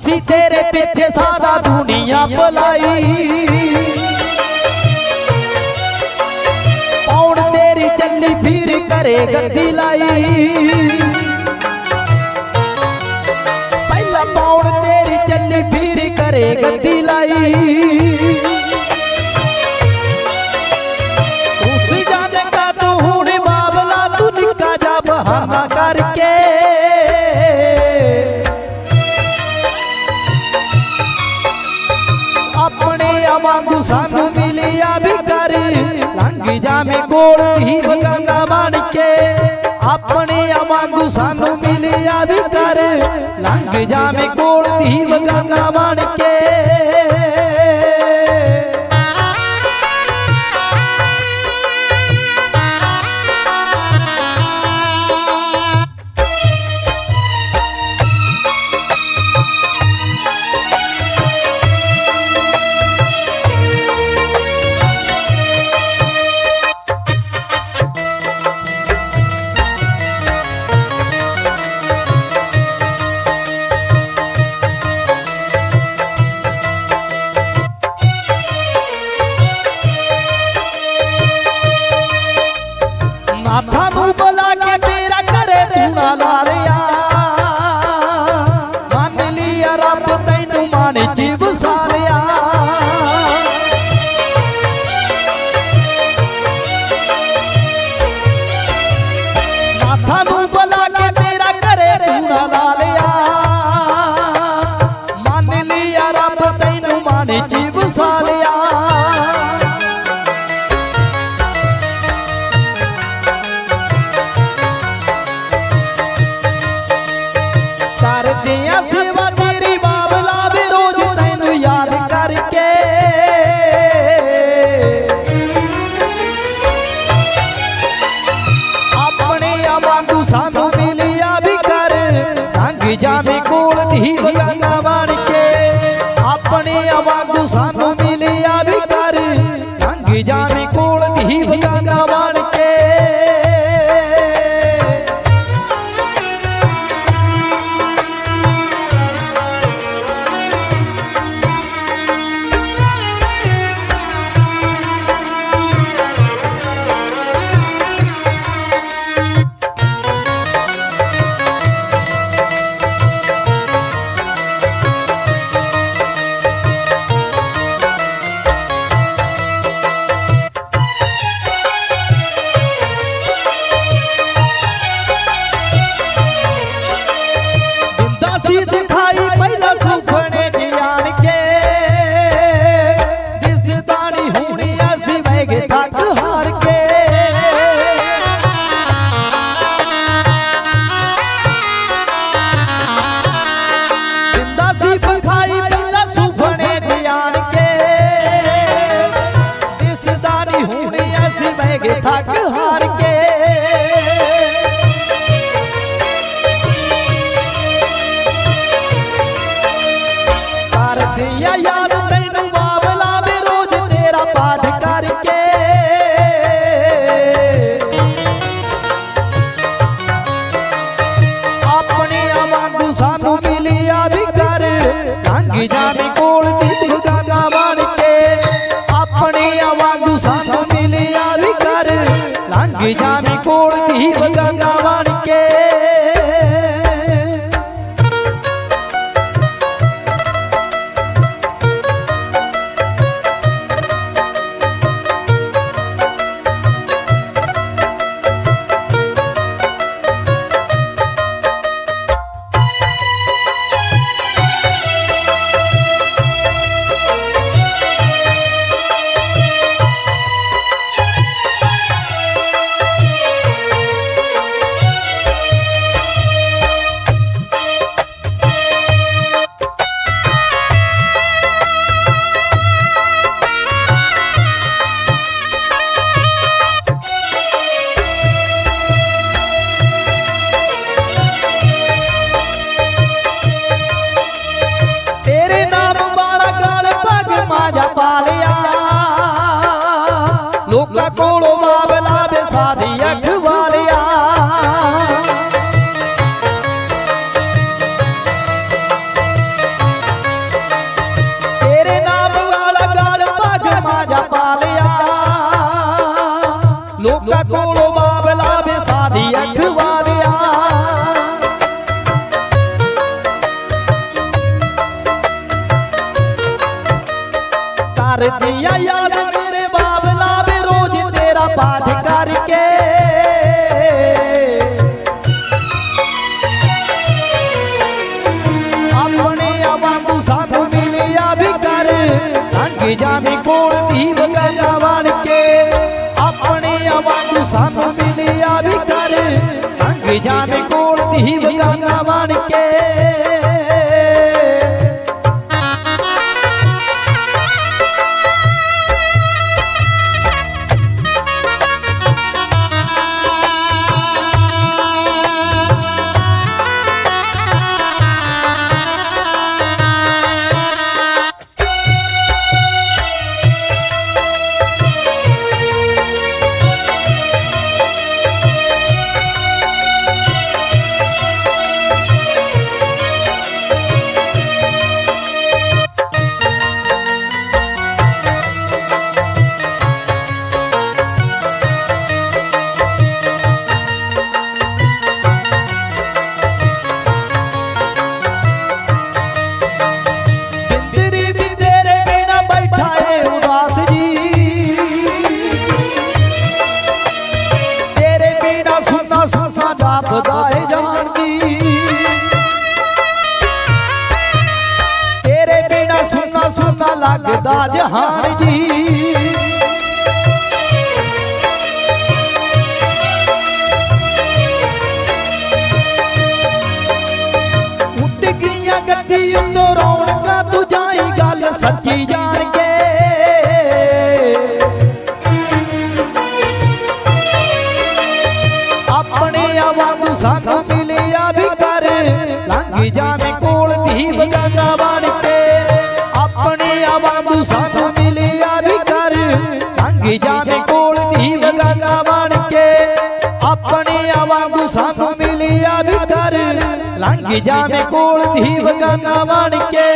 असी तेरे पीछे सारा दुनिया बुलाई पौड़ तेरी चली फिर करे गद्दी लाई पहला पौड़ तेरी चली फिर करे गद्दी लाई उस जाने का तू हूं बाबला तू निका जा बहाना करके अपने वांगू सानू मिलिया भी कर लंघ जावे कोल ही गंगा बन के अपने वांगू सानू मिलिया भी कर लंघ जावे कोल ही गंगा बन के थानू बुला के तेरा करे तू ना लारिया मान लिया रब तैनू मान जीव सारिया थानू बुला के तेरा करे तू ना लारिया मान लिया रब तैनू मान जीव सारिया सेवा तेरी बाबला भी रोज तैनू याद करके अपने वांगू सानू मिलिया भी कर लंघ जावे कोल दी गंगा बन के अपने वांगू सानू मिलिया भी कर लंघ जावे कोल दी गंगा बन के दिखाई पहला सुपने जान के जिस दानी होनी ऐसी वैगे थक हार के जिंदा सी दिखाई पहला सुपने जान के जिस दानी होनी ऐसी वैगे थक हार के दिया याद तैनू बाबला में रोज तेरा पाठ करके अपने वांगू सानू मिलिया भी कर लंघ जावे कोल दी गंगा बन के अपने वांगू सानू मिलिया भी कर लंघ जावे कोल दी गंगा बन के कोलो बाबला दे साधी अखबारिया तार दिया याद मेरे बाबला वे रोज तेरा पाठ करके अपने वांगू सानू मिलिया भी कर लंघ जावी कोल दीव गंगा बन के अपने वांगू सानू मिलिया भी कर लंघ जावी कोल दीव गंगा बन के लगदा जहान जी उठ गईयां गड्डी उत्तों रौनकां तू जाई गल सच्ची जान के अपने वांगू सानू मिलिया भी कर लंघ जावे कोल दीव गंगा बन के अपने वांगू सानू मिलिया भी कर लंघ जावे कोल दीव गंगा बन के अपने वांगू सानू मिलिया भी कर लंघ जावे कोल दीव गंगा बन के